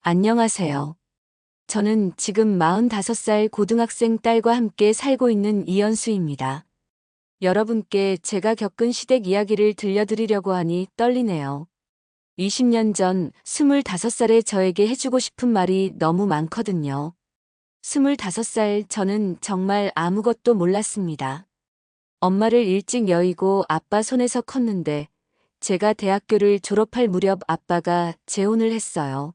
안녕하세요. 저는 지금 45살 고등학생 딸과 함께 살고 있는 이연수입니다. 여러분께 제가 겪은 시댁 이야기를 들려드리려고 하니 떨리네요. 20년 전 25살의 저에게 해주고 싶은 말이 너무 많거든요. 25살 저는 정말 아무것도 몰랐습니다. 엄마를 일찍 여의고 아빠 손에서 컸는데 제가 대학교를 졸업할 무렵 아빠가 재혼을 했어요.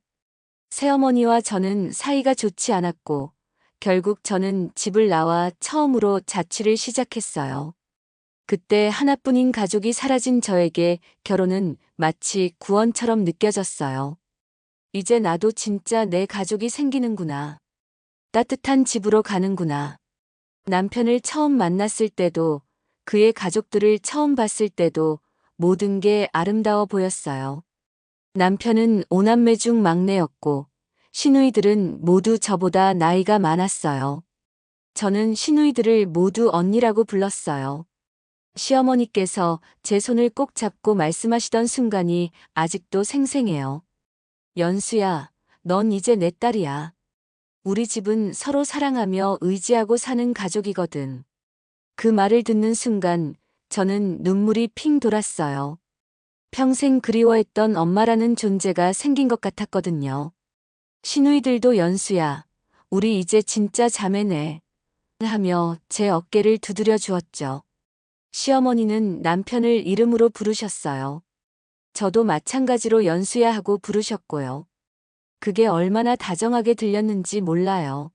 새어머니와 저는 사이가 좋지 않았고 결국 저는 집을 나와 처음으로 자취를 시작했어요. 그때 하나뿐인 가족이 사라진 저에게 결혼은 마치 구원처럼 느껴졌어요. 이제 나도 진짜 내 가족이 생기는구나. 따뜻한 집으로 가는구나. 남편을 처음 만났을 때도 그의 가족들을 처음 봤을 때도 모든 게 아름다워 보였어요. 남편은 오남매 중 막내였고 시누이들은 모두 저보다 나이가 많았어요. 저는 시누이들을 모두 언니라고 불렀어요. 시어머니께서 제 손을 꼭 잡고 말씀하시던 순간이 아직도 생생해요. 연수야, 넌 이제 내 딸이야. 우리 집은 서로 사랑하며 의지하고 사는 가족이거든. 그 말을 듣는 순간 저는 눈물이 핑 돌았어요. 평생 그리워했던 엄마라는 존재가 생긴 것 같았거든요. 시누이들도 연수야, 우리 이제 진짜 자매네. 하며 제 어깨를 두드려 주었죠. 시어머니는 남편을 이름으로 부르셨어요. 저도 마찬가지로 연수야 하고 부르셨고요. 그게 얼마나 다정하게 들렸는지 몰라요.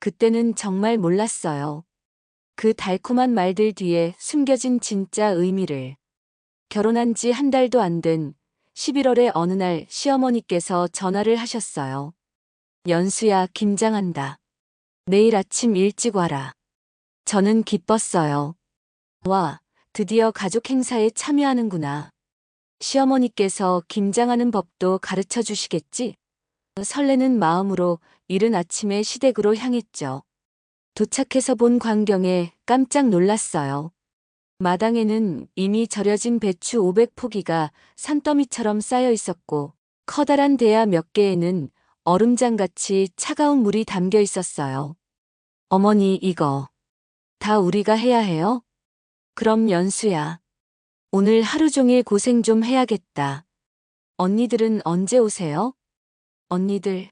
그때는 정말 몰랐어요. 그 달콤한 말들 뒤에 숨겨진 진짜 의미를. 결혼한 지 한 달도 안 된 11월의 어느 날 시어머니께서 전화를 하셨어요. 연수야, 김장한다. 내일 아침 일찍 와라. 저는 기뻤어요. 와, 드디어 가족 행사에 참여하는구나. 시어머니께서 김장하는 법도 가르쳐 주시겠지? 설레는 마음으로 이른 아침에 시댁으로 향했죠. 도착해서 본 광경에 깜짝 놀랐어요. 마당에는 이미 절여진 배추 500포기가 산더미처럼 쌓여 있었고 커다란 대야 몇 개에는 얼음장같이 차가운 물이 담겨 있었어요. 어머니, 이거 다 우리가 해야 해요? 그럼 연수야. 오늘 하루 종일 고생 좀 해야겠다. 언니들은 언제 오세요? 언니들.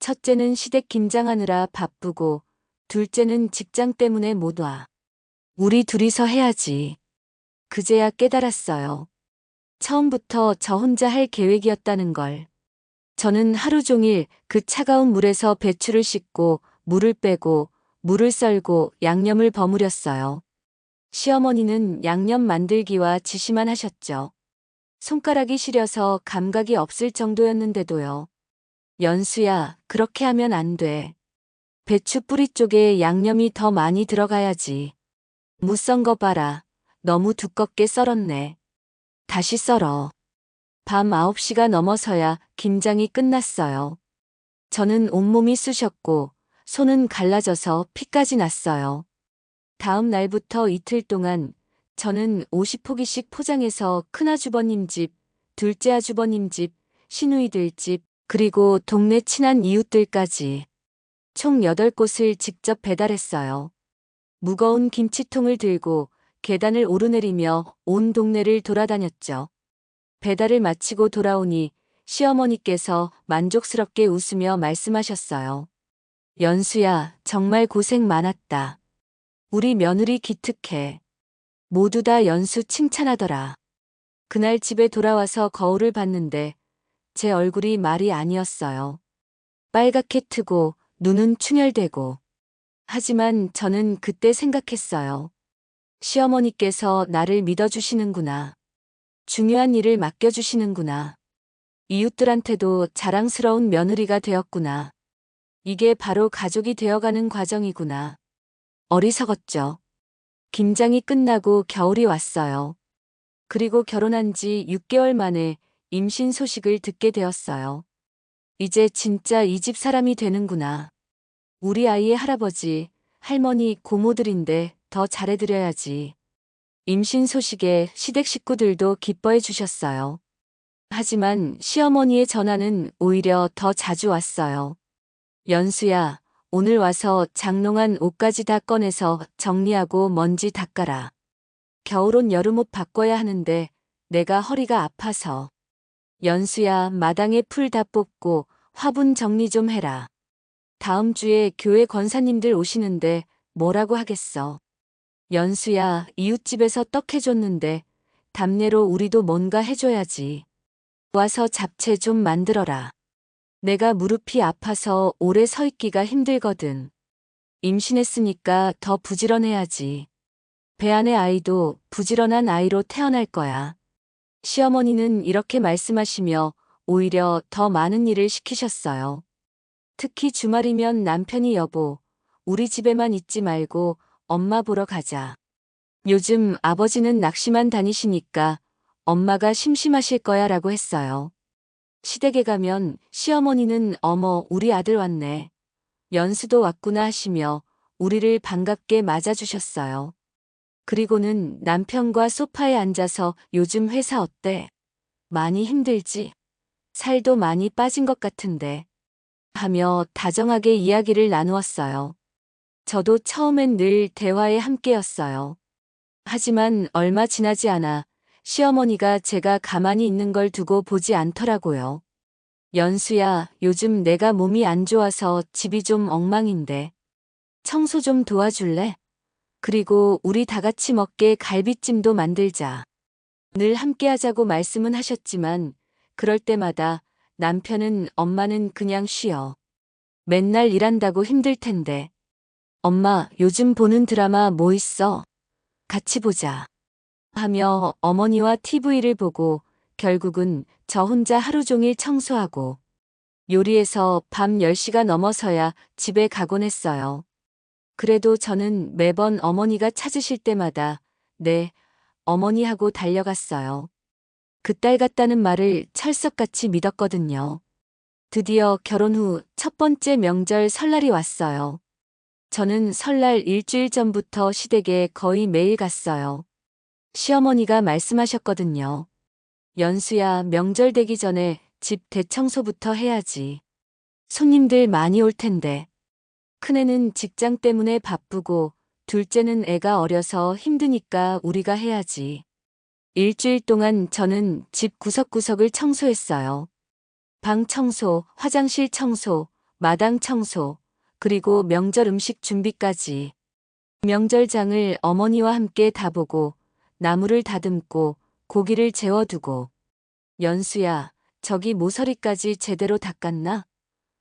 첫째는 시댁 김장하느라 바쁘고 둘째는 직장 때문에 못 와. 우리 둘이서 해야지. 그제야 깨달았어요. 처음부터 저 혼자 할 계획이었다는 걸. 저는 하루 종일 그 차가운 물에서 배추를 씻고 물을 빼고 물을 썰고 양념을 버무렸어요. 시어머니는 양념 만들기와 지시만 하셨죠. 손가락이 시려서 감각이 없을 정도였는데도요. 연수야, 그렇게 하면 안 돼. 배추 뿌리 쪽에 양념이 더 많이 들어가야지. 무 썬 거 봐라. 너무 두껍게 썰었네. 다시 썰어. 밤 9시가 넘어서야 김장이 끝났어요. 저는 온몸이 쑤셨고 손은 갈라져서 피까지 났어요. 다음 날부터 이틀 동안 저는 50포기씩 포장해서 큰아주버님 집, 둘째 아주버님 집, 시누이들 집, 그리고 동네 친한 이웃들까지 총 8곳을 직접 배달했어요. 무거운 김치통을 들고 계단을 오르내리며 온 동네를 돌아다녔죠. 배달을 마치고 돌아오니 시어머니께서 만족스럽게 웃으며 말씀하셨어요. 연수야, 정말 고생 많았다. 우리 며느리 기특해. 모두 다 연수 칭찬하더라. 그날 집에 돌아와서 거울을 봤는데 제 얼굴이 말이 아니었어요. 빨갛게 트고 눈은 충혈되고. 하지만 저는 그때 생각했어요. 시어머니께서 나를 믿어주시는구나. 중요한 일을 맡겨주시는구나. 이웃들한테도 자랑스러운 며느리가 되었구나. 이게 바로 가족이 되어가는 과정이구나. 어리석었죠. 김장이 끝나고 겨울이 왔어요. 그리고 결혼한 지 6개월 만에 임신 소식을 듣게 되었어요. 이제 진짜 이 집 사람이 되는구나. 우리 아이의 할아버지, 할머니, 고모들인데 더 잘해드려야지. 임신 소식에 시댁 식구들도 기뻐해 주셨어요. 하지만 시어머니의 전화는 오히려 더 자주 왔어요. 연수야, 오늘 와서 장롱한 옷까지 다 꺼내서 정리하고 먼지 닦아라. 겨울옷 여름옷 바꿔야 하는데 내가 허리가 아파서. 연수야, 마당에 풀 다 뽑고 화분 정리 좀 해라. 다음 주에 교회 권사님들 오시는데 뭐라고 하겠어. 연수야, 이웃집에서 떡 해줬는데 답례로 우리도 뭔가 해줘야지. 와서 잡채 좀 만들어라. 내가 무릎이 아파서 오래 서 있기가 힘들거든. 임신했으니까 더 부지런해야지. 배 안의 아이도 부지런한 아이로 태어날 거야. 시어머니는 이렇게 말씀하시며 오히려 더 많은 일을 시키셨어요. 특히 주말이면 남편이 여보, 우리 집에만 있지 말고 엄마 보러 가자. 요즘 아버지는 낚시만 다니시니까 엄마가 심심하실 거야 라고 했어요. 시댁에 가면 시어머니는 어머, 우리 아들 왔네. 연수도 왔구나 하시며 우리를 반갑게 맞아주셨어요. 그리고는 남편과 소파에 앉아서 요즘 회사 어때? 많이 힘들지? 살도 많이 빠진 것 같은데. 하며 다정하게 이야기를 나누었어요. 저도 처음엔 늘 대화에 함께였어요. 하지만 얼마 지나지 않아 시어머니가 제가 가만히 있는 걸 두고 보지 않더라고요. 연수야, 요즘 내가 몸이 안 좋아서 집이 좀 엉망인데. 청소 좀 도와줄래? 그리고 우리 다 같이 먹게 갈비찜도 만들자. 늘 함께하자고 말씀은 하셨지만 그럴 때마다 남편은 엄마는 그냥 쉬어. 맨날 일한다고 힘들 텐데. 엄마, 요즘 보는 드라마 뭐 있어? 같이 보자. 하며 어머니와 TV를 보고 결국은 저 혼자 하루 종일 청소하고 요리해서 밤 10시가 넘어서야 집에 가곤 했어요. 그래도 저는 매번 어머니가 찾으실 때마다 네, 어머니 하고 달려갔어요. 그 딸 같다는 말을 철석같이 믿었거든요. 드디어 결혼 후 첫 번째 명절 설날이 왔어요. 저는 설날 일주일 전부터 시댁에 거의 매일 갔어요. 시어머니가 말씀하셨거든요. 연수야, 명절 되기 전에 집 대청소부터 해야지. 손님들 많이 올 텐데. 큰애는 직장 때문에 바쁘고 둘째는 애가 어려서 힘드니까 우리가 해야지. 일주일 동안 저는 집 구석구석을 청소했어요. 방 청소, 화장실 청소, 마당 청소, 그리고 명절 음식 준비까지. 명절장을 어머니와 함께 다 보고 나물을 다듬고 고기를 재워두고. 연수야, 저기 모서리까지 제대로 닦았나?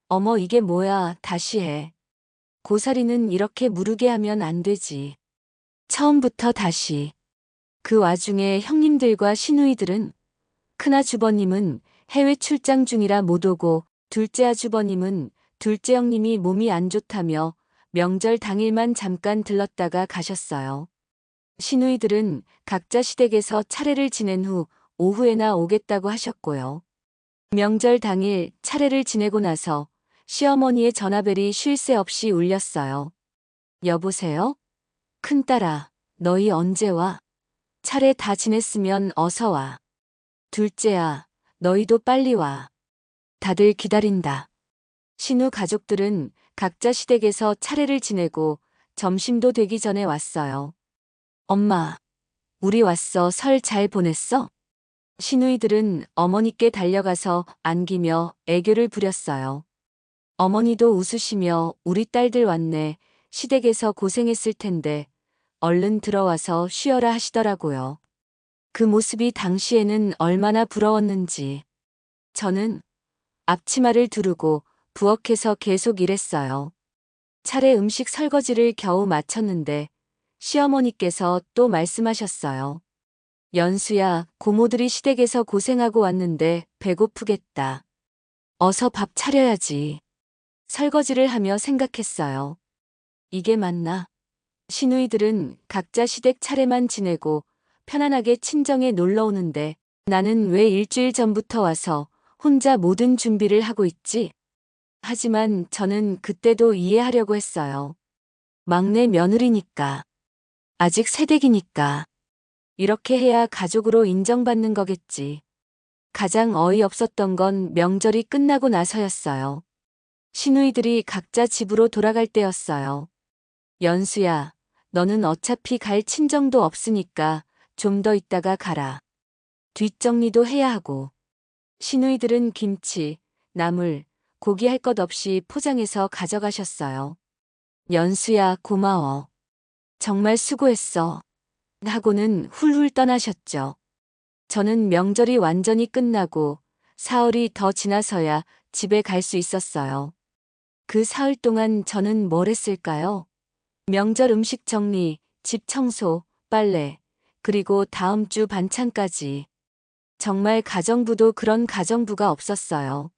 어머, 이게 뭐야, 다시 해. 고사리는 이렇게 무르게 하면 안 되지. 처음부터 다시. 그 와중에 형님들과 시누이들은 큰아주버님은 해외 출장 중이라 못 오고 둘째 아주버님은 둘째 형님이 몸이 안 좋다며 명절 당일만 잠깐 들렀다가 가셨어요. 시누이들은 각자 시댁에서 차례를 지낸 후 오후에나 오겠다고 하셨고요. 명절 당일 차례를 지내고 나서 시어머니의 전화벨이 쉴 새 없이 울렸어요. 여보세요? 큰딸아, 너희 언제 와? 차례 다 지냈으면 어서 와. 둘째야, 너희도 빨리 와. 다들 기다린다. 신우 가족들은 각자 시댁에서 차례를 지내고 점심도 되기 전에 왔어요. 엄마, 우리 왔어. 설 잘 보냈어? 시누이들은 어머니께 달려가서 안기며 애교를 부렸어요. 어머니도 웃으시며 우리 딸들 왔네. 시댁에서 고생했을 텐데 얼른 들어와서 쉬어라 하시더라고요. 그 모습이 당시에는 얼마나 부러웠는지. 저는 앞치마를 두르고 부엌에서 계속 일했어요. 차례 음식 설거지를 겨우 마쳤는데 시어머니께서 또 말씀하셨어요. 연수야, 고모들이 시댁에서 고생하고 왔는데 배고프겠다. 어서 밥 차려야지. 설거지를 하며 생각했어요. 이게 맞나? 시누이들은 각자 시댁 차례만 지내고 편안하게 친정에 놀러 오는데 나는 왜 일주일 전부터 와서 혼자 모든 준비를 하고 있지? 하지만 저는 그때도 이해하려고 했어요. 막내 며느리니까. 아직 새댁이니까. 이렇게 해야 가족으로 인정받는 거겠지. 가장 어이없었던 건 명절이 끝나고 나서였어요. 시누이들이 각자 집으로 돌아갈 때였어요. 연수야, 너는 어차피 갈 친정도 없으니까 좀 더 있다가 가라. 뒷정리도 해야 하고. 시누이들은 김치, 나물, 고기 할 것 없이 포장해서 가져가셨어요. 연수야, 고마워. 정말 수고했어. 하고는 훌훌 떠나셨죠. 저는 명절이 완전히 끝나고 사흘이 더 지나서야 집에 갈 수 있었어요. 그 사흘 동안 저는 뭘 했을까요? 명절 음식 정리, 집 청소, 빨래, 그리고 다음 주 반찬까지. 정말 가정부도 그런 가정부가 없었어요.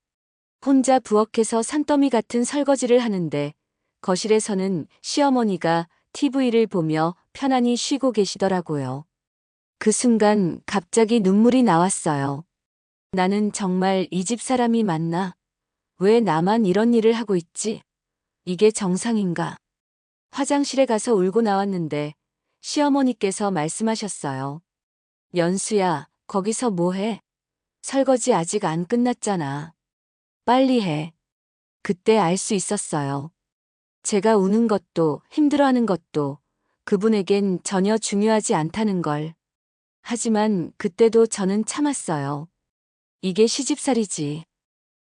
혼자 부엌에서 산더미 같은 설거지를 하는데 거실에서는 시어머니가 TV를 보며 편안히 쉬고 계시더라고요. 그 순간 갑자기 눈물이 나왔어요. 나는 정말 이 집 사람이 맞나? 왜 나만 이런 일을 하고 있지? 이게 정상인가? 화장실에 가서 울고 나왔는데 시어머니께서 말씀하셨어요. 연수야, 거기서 뭐 해? 설거지 아직 안 끝났잖아. 빨리 해. 그때 알 수 있었어요. 제가 우는 것도 힘들어하는 것도 그분에겐 전혀 중요하지 않다는 걸. 하지만 그때도 저는 참았어요. 이게 시집살이지.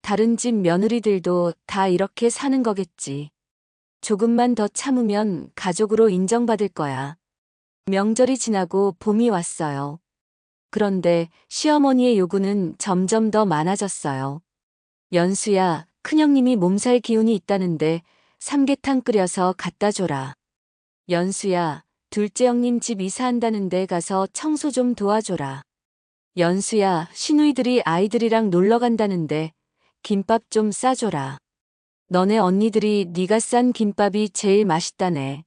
다른 집 며느리들도 다 이렇게 사는 거겠지. 조금만 더 참으면 가족으로 인정받을 거야. 명절이 지나고 봄이 왔어요. 그런데 시어머니의 요구는 점점 더 많아졌어요. 연수야, 큰형님이 몸살 기운이 있다는데 삼계탕 끓여서 갖다 줘라. 연수야, 둘째 형님 집 이사한다는데 가서 청소 좀 도와줘라. 연수야, 시누이들이 아이들이랑 놀러 간다는데 김밥 좀 싸줘라. 너네 언니들이 네가 싼 김밥이 제일 맛있다네.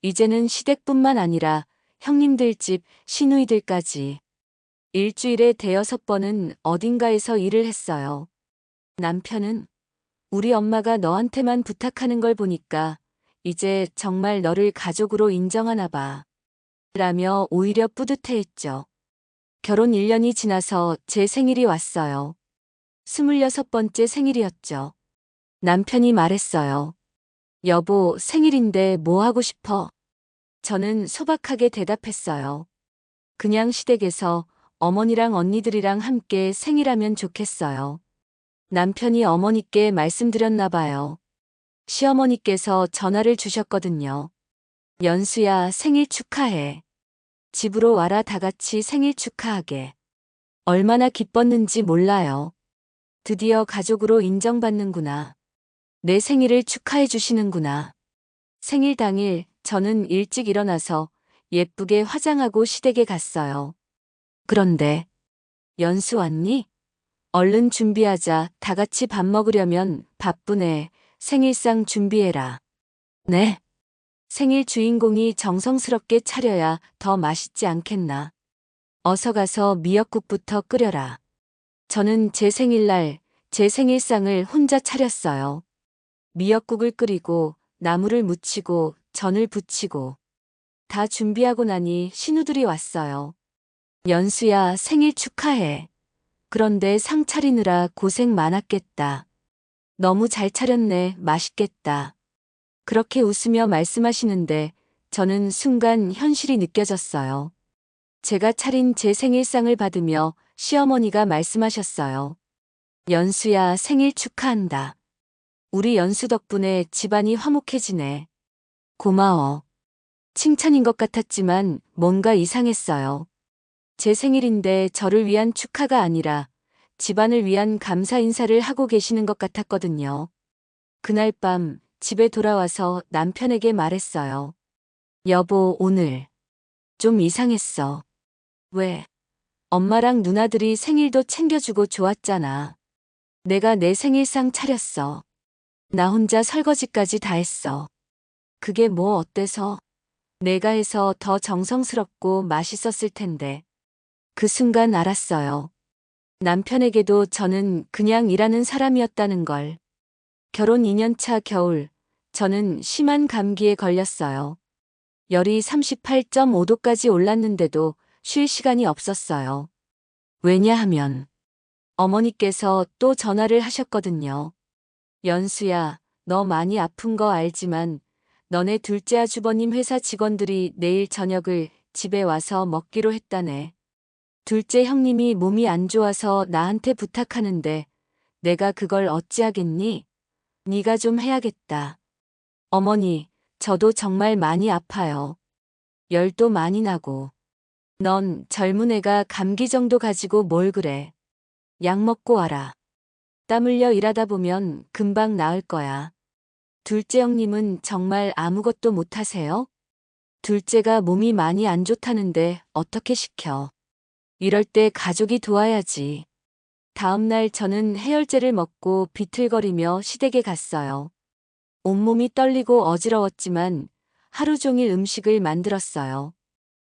이제는 시댁뿐만 아니라 형님들 집, 시누이들까지. 일주일에 대여섯 번은 어딘가에서 일을 했어요. 남편은 우리 엄마가 너한테만 부탁하는 걸 보니까 이제 정말 너를 가족으로 인정하나 봐. 라며 오히려 뿌듯해했죠. 결혼 1년이 지나서 제 생일이 왔어요. 26번째 생일이었죠. 남편이 말했어요. 여보, 생일인데 뭐 하고 싶어? 저는 소박하게 대답했어요. 그냥 시댁에서 어머니랑 언니들이랑 함께 생일하면 좋겠어요. 남편이 어머니께 말씀드렸나 봐요. 시어머니께서 전화를 주셨거든요. 연수야, 생일 축하해. 집으로 와라, 다 같이 생일 축하하게. 얼마나 기뻤는지 몰라요. 드디어 가족으로 인정받는구나. 내 생일을 축하해 주시는구나. 생일 당일 저는 일찍 일어나서 예쁘게 화장하고 시댁에 갔어요. 그런데 연수 왔니? 얼른 준비하자. 다 같이 밥 먹으려면 바쁘네. 생일상 준비해라. 네. 생일 주인공이 정성스럽게 차려야 더 맛있지 않겠나. 어서 가서 미역국부터 끓여라. 저는 제 생일날 제 생일상을 혼자 차렸어요. 미역국을 끓이고 나물을 무치고 전을 부치고 다 준비하고 나니 신우들이 왔어요. 연수야, 생일 축하해. 그런데 상 차리느라 고생 많았겠다. 너무 잘 차렸네. 맛있겠다. 그렇게 웃으며 말씀하시는데 저는 순간 현실이 느껴졌어요. 제가 차린 제 생일상을 받으며 시어머니가 말씀하셨어요. 연수야, 생일 축하한다. 우리 연수 덕분에 집안이 화목해지네. 고마워. 칭찬인 것 같았지만 뭔가 이상했어요. 제 생일인데 저를 위한 축하가 아니라 집안을 위한 감사 인사를 하고 계시는 것 같았거든요. 그날 밤 집에 돌아와서 남편에게 말했어요. 여보, 오늘 좀 이상했어. 왜? 엄마랑 누나들이 생일도 챙겨주고 좋았잖아. 내가 내 생일상 차렸어. 나 혼자 설거지까지 다 했어. 그게 뭐 어때서? 내가 해서 더 정성스럽고 맛있었을 텐데. 그 순간 알았어요. 남편에게도 저는 그냥 일하는 사람이었다는 걸. 결혼 2년차 겨울, 저는 심한 감기에 걸렸어요. 열이 38.5도까지 올랐는데도 쉴 시간이 없었어요. 왜냐하면 어머니께서 또 전화를 하셨거든요. 연수야, 너 많이 아픈 거 알지만 너네 둘째 아주버님 회사 직원들이 내일 저녁을 집에 와서 먹기로 했다네. 둘째 형님이 몸이 안 좋아서 나한테 부탁하는데 내가 그걸 어찌하겠니? 네가 좀 해야겠다. 어머니, 저도 정말 많이 아파요. 열도 많이 나고. 넌 젊은 애가 감기 정도 가지고 뭘 그래. 약 먹고 와라. 땀 흘려 일하다 보면 금방 나을 거야. 둘째 형님은 정말 아무것도 못하세요? 둘째가 몸이 많이 안 좋다는데 어떻게 시켜. 이럴 때 가족이 도와야지. 다음 날 저는 해열제를 먹고 비틀거리며 시댁에 갔어요. 온몸이 떨리고 어지러웠지만 하루 종일 음식을 만들었어요.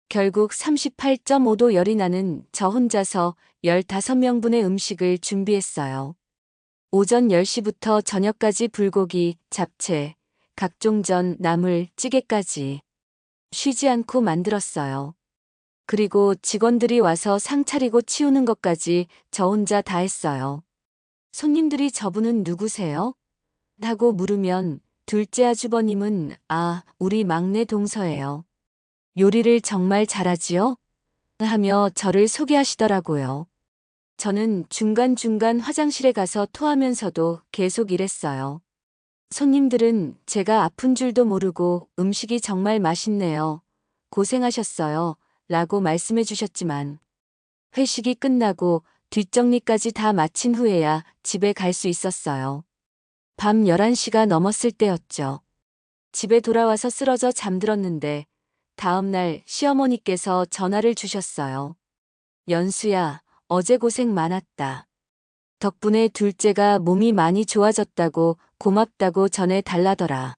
결국 38.5도 열이 나는 저 혼자서 15명분의 음식을 준비했어요. 오전 10시부터 저녁까지 불고기, 잡채, 각종 전, 나물, 찌개까지 쉬지 않고 만들었어요. 그리고 직원들이 와서 상 차리고 치우는 것까지 저 혼자 다 했어요. 손님들이 저분은 누구세요? 하고 물으면 둘째 아주버님은 우리 막내 동서예요. 요리를 정말 잘하지요? 하며 저를 소개하시더라고요. 저는 중간중간 화장실에 가서 토하면서도 계속 일했어요. 손님들은 제가 아픈 줄도 모르고 음식이 정말 맛있네요. 고생하셨어요. 라고 말씀해 주셨지만 회식이 끝나고 뒷정리까지 다 마친 후에야 집에 갈 수 있었어요. 밤 11시가 넘었을 때였죠. 집에 돌아와서 쓰러져 잠들었는데 다음 날 시어머니께서 전화를 주셨어요. 연수야, 어제 고생 많았다. 덕분에 둘째가 몸이 많이 좋아졌다고 고맙다고 전해 달라더라.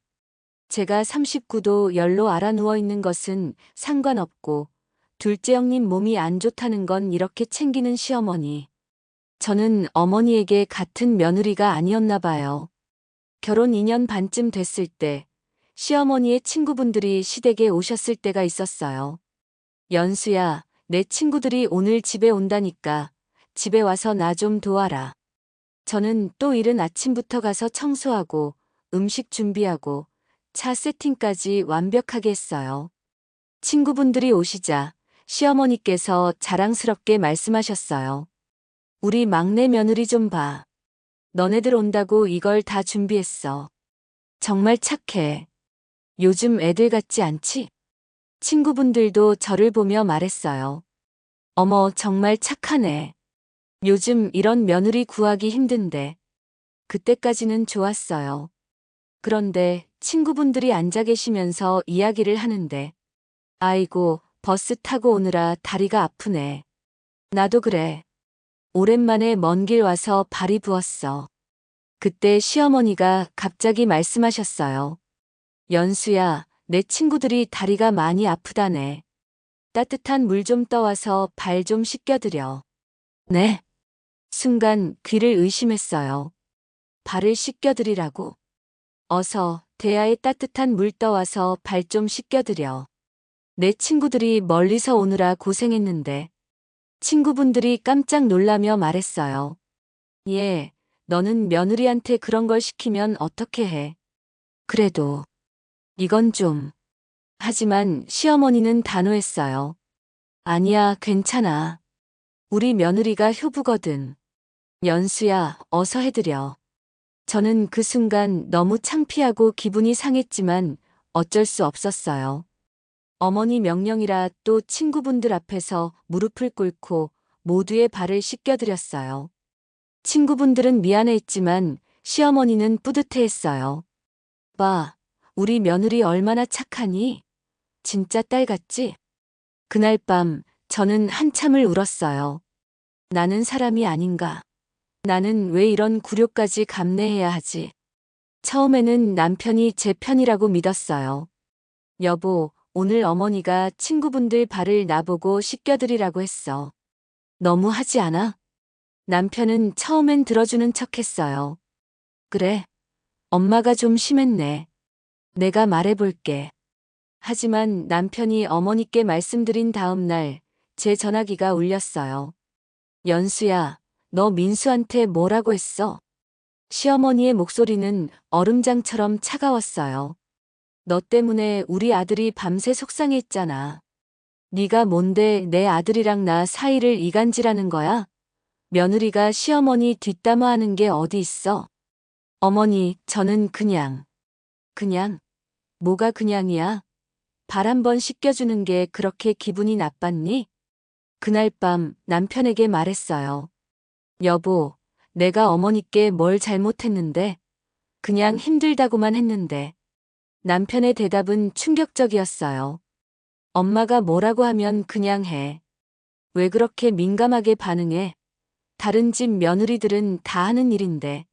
제가 39도 열로 알아 누워 있는 것은 상관없고 둘째 형님 몸이 안 좋다는 건 이렇게 챙기는 시어머니. 저는 어머니에게 같은 며느리가 아니었나 봐요. 결혼 2년 반쯤 됐을 때 시어머니의 친구분들이 시댁에 오셨을 때가 있었어요. 연수야, 내 친구들이 오늘 집에 온다니까 집에 와서 나 좀 도와라. 저는 또 이른 아침부터 가서 청소하고 음식 준비하고 차 세팅까지 완벽하게 했어요. 친구분들이 오시자 시어머니께서 자랑스럽게 말씀하셨어요. 우리 막내 며느리 좀 봐. 너네들 온다고 이걸 다 준비했어. 정말 착해. 요즘 애들 같지 않지? 친구분들도 저를 보며 말했어요. 어머, 정말 착하네. 요즘 이런 며느리 구하기 힘든데. 그때까지는 좋았어요. 그런데 친구분들이 앉아 계시면서 이야기를 하는데, 아이고, 버스 타고 오느라 다리가 아프네. 나도 그래. 오랜만에 먼 길 와서 발이 부었어. 그때 시어머니가 갑자기 말씀하셨어요. 연수야, 내 친구들이 다리가 많이 아프다네. 따뜻한 물 좀 떠와서 발 좀 씻겨드려. 네. 순간 귀를 의심했어요. 발을 씻겨드리라고. 어서 대야에 따뜻한 물 떠와서 발 좀 씻겨드려. 내 친구들이 멀리서 오느라 고생했는데. 친구분들이 깜짝 놀라며 말했어요. 예, 너는 며느리한테 그런 걸 시키면 어떻게 해. 그래도 이건 좀. 하지만 시어머니는 단호했어요. 아니야, 괜찮아. 우리 며느리가 효부거든. 연수야, 어서 해드려. 저는 그 순간 너무 창피하고 기분이 상했지만 어쩔 수 없었어요. 어머니 명령이라 또 친구분들 앞에서 무릎을 꿇고 모두의 발을 씻겨드렸어요. 친구분들은 미안해했지만 시어머니는 뿌듯해했어요. 봐, 우리 며느리 얼마나 착하니? 진짜 딸 같지? 그날 밤 저는 한참을 울었어요. 나는 사람이 아닌가? 나는 왜 이런 굴욕까지 감내해야 하지? 처음에는 남편이 제 편이라고 믿었어요. 여보, 오늘 어머니가 친구분들 발을 나보고 씻겨드리라고 했어. 너무 하지 않아? 남편은 처음엔 들어주는 척 했어요. 그래. 엄마가 좀 심했네. 내가 말해볼게. 하지만 남편이 어머니께 말씀드린 다음 날 제 전화기가 울렸어요. 연수야, 너 민수한테 뭐라고 했어? 시어머니의 목소리는 얼음장처럼 차가웠어요. 너 때문에 우리 아들이 밤새 속상했잖아. 네가 뭔데 내 아들이랑 나 사이를 이간질하는 거야? 며느리가 시어머니 뒷담화하는 게 어디 있어? 어머니, 저는 그냥, 뭐가 그냥이야? 발 한 번 씻겨주는 게 그렇게 기분이 나빴니? 그날 밤 남편에게 말했어요. 여보, 내가 어머니께 뭘 잘못했는데? 그냥 힘들다고만 했는데. 남편의 대답은 충격적이었어요. 엄마가 뭐라고 하면 그냥 해. 왜 그렇게 민감하게 반응해? 다른 집 며느리들은 다 하는 일인데.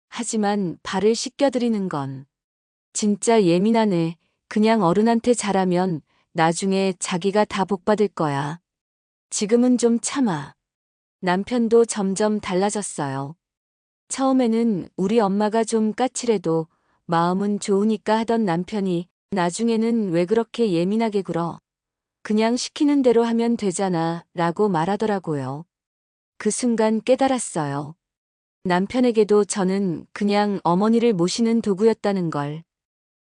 하지만 발을 씻겨드리는 건 진짜 예민하네. 그냥 어른한테 잘하면 나중에 자기가 다 복받을 거야. 지금은 좀 참아. 남편도 점점 달라졌어요. 처음에는 우리 엄마가 좀 까칠해도 마음은 좋으니까 하던 남편이 나중에는 왜 그렇게 예민하게 굴어? 그냥 시키는 대로 하면 되잖아 라고 말하더라고요. 그 순간 깨달았어요. 남편에게도 저는 그냥 어머니를 모시는 도구였다는 걸.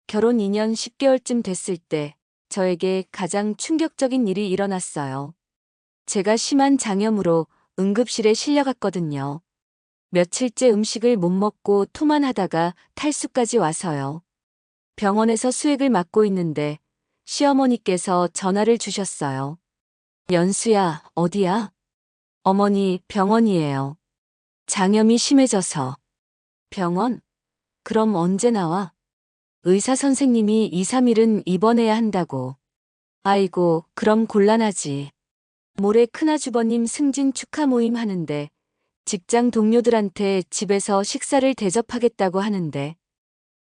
결혼 2년 10개월쯤 됐을 때 저에게 가장 충격적인 일이 일어났어요. 제가 심한 장염으로 응급실에 실려갔거든요. 며칠째 음식을 못 먹고 토만 하다가 탈수까지 와서요. 병원에서 수액을 맞고 있는데 시어머니께서 전화를 주셨어요. 연수야, 어디야? 어머니, 병원이에요. 장염이 심해져서. 병원? 그럼 언제 나와? 의사 선생님이 2, 3일은 입원해야 한다고. 아이고, 그럼 곤란하지. 모레 큰아주버님 승진 축하 모임 하는데 직장 동료들한테 집에서 식사를 대접하겠다고 하는데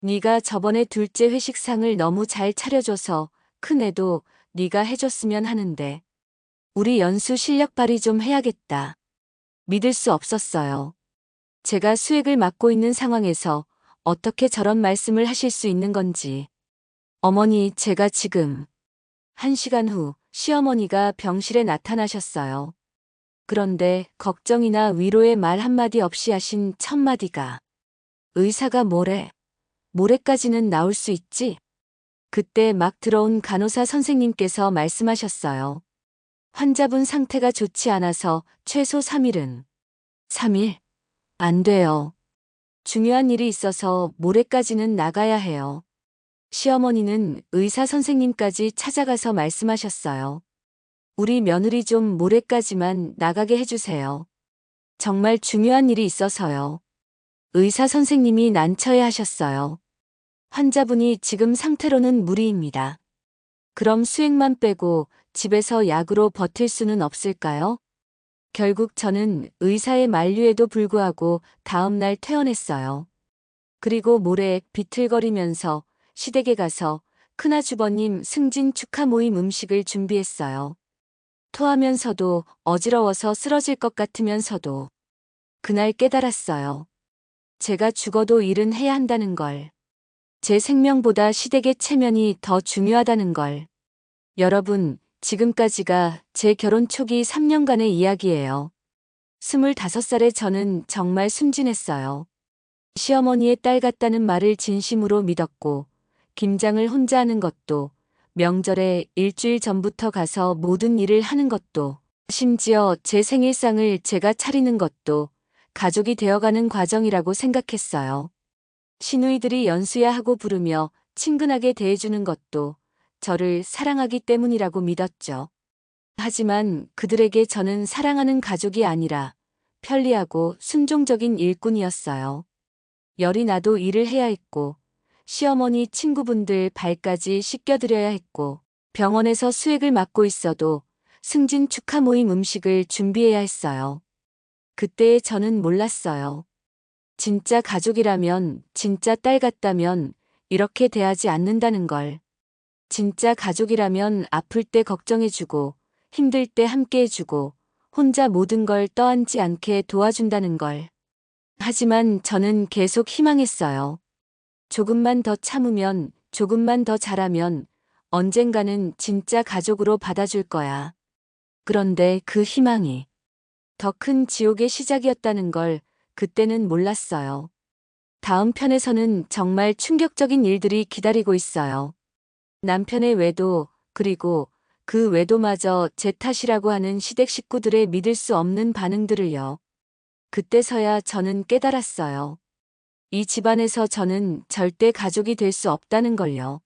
네가 저번에 둘째 회식상을 너무 잘 차려줘서 큰애도 네가 해줬으면 하는데 우리 연수 실력 발휘 좀 해야겠다. 믿을 수 없었어요. 제가 수액을 맡고 있는 상황에서 어떻게 저런 말씀을 하실 수 있는 건지. 어머니, 제가 지금 1시간 후 시어머니가 병실에 나타나셨어요. 그런데 걱정이나 위로의 말 한마디 없이 하신 첫 마디가 의사가 모레까지는 나올 수 있지? 그때 막 들어온 간호사 선생님께서 말씀하셨어요. 환자분 상태가 좋지 않아서 최소 3일은. 3일? 안 돼요. 중요한 일이 있어서 모레까지는 나가야 해요. 시어머니는 의사 선생님까지 찾아가서 말씀하셨어요. 우리 며느리 좀 모레까지만 나가게 해주세요. 정말 중요한 일이 있어서요. 의사 선생님이 난처해 하셨어요. 환자분이 지금 상태로는 무리입니다. 그럼 수액만 빼고 집에서 약으로 버틸 수는 없을까요? 결국 저는 의사의 만류에도 불구하고 다음날 퇴원했어요. 그리고 모레 비틀거리면서 시댁에 가서 큰아주버님 승진 축하 모임 음식을 준비했어요. 토하면서도 어지러워서 쓰러질 것 같으면서도 그날 깨달았어요. 제가 죽어도 일은 해야 한다는 걸. 제 생명보다 시댁의 체면이 더 중요하다는 걸. 여러분, 지금까지가 제 결혼 초기 3년간의 이야기예요. 25살의 저는 정말 순진했어요. 시어머니의 딸 같다는 말을 진심으로 믿었고, 김장을 혼자 하는 것도, 명절에 일주일 전부터 가서 모든 일을 하는 것도, 심지어 제 생일상을 제가 차리는 것도 가족이 되어가는 과정이라고 생각했어요. 시누이들이 연수야 하고 부르며 친근하게 대해주는 것도 저를 사랑하기 때문이라고 믿었죠. 하지만 그들에게 저는 사랑하는 가족이 아니라 편리하고 순종적인 일꾼이었어요. 열이 나도 일을 해야 했고, 시어머니 친구분들 발까지 씻겨드려야 했고, 병원에서 수액을 맡고 있어도 승진 축하 모임 음식을 준비해야 했어요. 그때의 저는 몰랐어요. 진짜 가족이라면, 진짜 딸 같다면 이렇게 대하지 않는다는 걸. 진짜 가족이라면 아플 때 걱정해주고, 힘들 때 함께해주고, 혼자 모든 걸 떠안지 않게 도와준다는 걸. 하지만 저는 계속 희망했어요. 조금만 더 참으면, 조금만 더 잘하면 언젠가는 진짜 가족으로 받아줄 거야. 그런데 그 희망이 더 큰 지옥의 시작이었다는 걸 그때는 몰랐어요. 다음 편에서는 정말 충격적인 일들이 기다리고 있어요. 남편의 외도, 그리고 그 외도마저 제 탓이라고 하는 시댁 식구들의 믿을 수 없는 반응들을요. 그때서야 저는 깨달았어요. 이 집안에서 저는 절대 가족이 될 수 없다는 걸요.